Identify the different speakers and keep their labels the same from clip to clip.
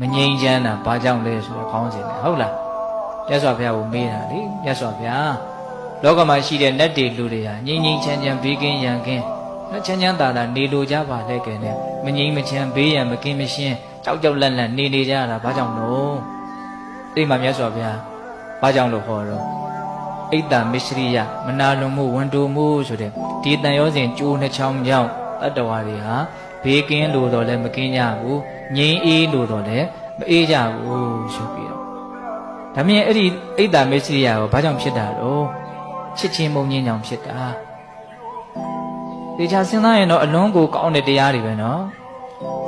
Speaker 1: မငြိမ်းချမ်းတာဘာကြောင့်လဲဆိုတော့ခေါင်းစဉ်နဲ့ဟုတ်လားမြတ်စွာဘုရားကိုမေးတာလေမြတ်စွာဘုရားလောကမှာရှိတဲ့နတ်တွေလူတွေဟာငြိမ်းငြိမ်းချမ်းချမ်းဘေးကင်းရန်ကင်းချမ်းချမ်းသာသာနေလိုကြပါလေကဲနဲ့မငြိမ်းမချမ်းဘေးရန်မကင်းမရှင်းကြောက်ကြောက်လန့်လန့်နေကြတာဘာကြောင့်လို့အိမ်မှာမြတ်စွာဘုရားဘာကြောင့်လို့ဟောတော့အိတ္တမစ္စရိယမနာလွန်မှုဝန်တိုမှုဆိုတဲ့ဒီတန်ရောစဉ်ကျိုးနှချောင်းကြောင့်တတ္တဝါတွေဟာဘေးကင်းလို့တော့လည်းမကင်းကြဘူးငြိမ်းအေးလို့တော့လည်းမအေးကြဘူးဆိုပြီးတော့ဒါမြင်အဲ့ဒီအိတ္တမစ္စရိယကိုဘာကြောင့်ဖြစ်တာတော့ချစ်ချင်းမုန်းချင်းကြောင့်ဖြစ်တာဒီချာစဉ်းစားရင်တော့အလွန်ကိုကောင်းတဲ့တရားတွေပဲနော်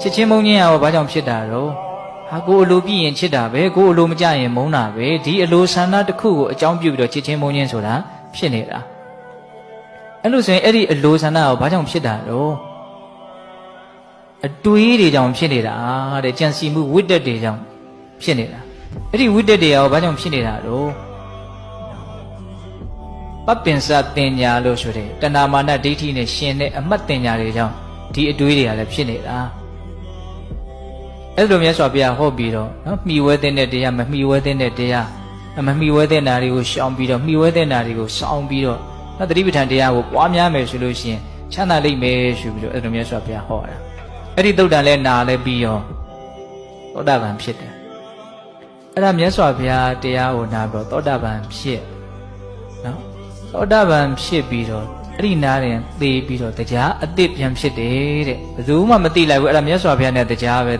Speaker 1: ချစ်ချင်းမုန်းချင်းရောဘာကြောင့်ဖြစ်တာတော့ဟာကိုအလိုပြည့်ရင်ချစ်တာပဲကိုအလိုမကြရင်မုန်းတာပဲဒီအလိုဆန္ဒတစ်ခုကိုအကြောင်းပြုပြီးတော့ချစ်ချင်းမုန်းချင်းဆိုတာဖြစ်နေတာအဲ့လိုဆိုရင်အဲ့ဒီအလိုဆန္ဒကိုဘာကြောင့်ဖြစ်တာတော့အတွေးတွေကြောင့်ဖြစ်နေတာတဲ့ကြံစီမှုဝိတ္တတွေကြောင့်ဖြစ်နေတာအဲ့ဒီဝိတ္တတွေရောဘာကြောင့်ဖြစ်နေတာတော့ပပ္ပင်္စတင်ညာလို့ဆိုတဲ့တဏမာနဒိဋ္ဌိနဲ့ရှင်တဲ့အမှတ်တင်ညာတွေကြောင့်ဒီအတွေးတွေကလည်းဖြစ်နေတာအဲ့လိုမြတ်စွာဘုရားဟောပြီးတော့နော်မှီဝဲတဲ့တရားမမှီဝဲတဲ့တရားမမှီဝဲတဲ့နာတွေကိုရှောင်ပြီးတော့မှီဝဲတဲ့နာတွေကိုစောင်းပြီးတော့သတိပဋ္ဌာန်တရားကိုပွားများမယ်ဆိုလို့ရှိရင်ချမ်းသာလိမ့်မယ်ဆိုပြီးတော့အဲ့လိုမြတ်စွာဘုရားဟောတာအဲ့ဒီသုတ်တန်လဲနာလဲပြီးရောသောတာပန်ဖြစ်တယ်အဲ့ဒါမြတ်စွာဘုရားတရားကိုနာပြီးတော့သောတာပန်ဖြစ်နော်သောတာပန်ဖြစ်ပြီးတော့အဲ့ဒီနာရင်သေပြီးတော့တရားအသစ်ပြန်ဖြစ်တယ်တဲ့ဘယ်သူမှမသိလိုက်ဘူးအဲ့ဒါမြတ်စွာဘုရားနဲ့တရားပဲ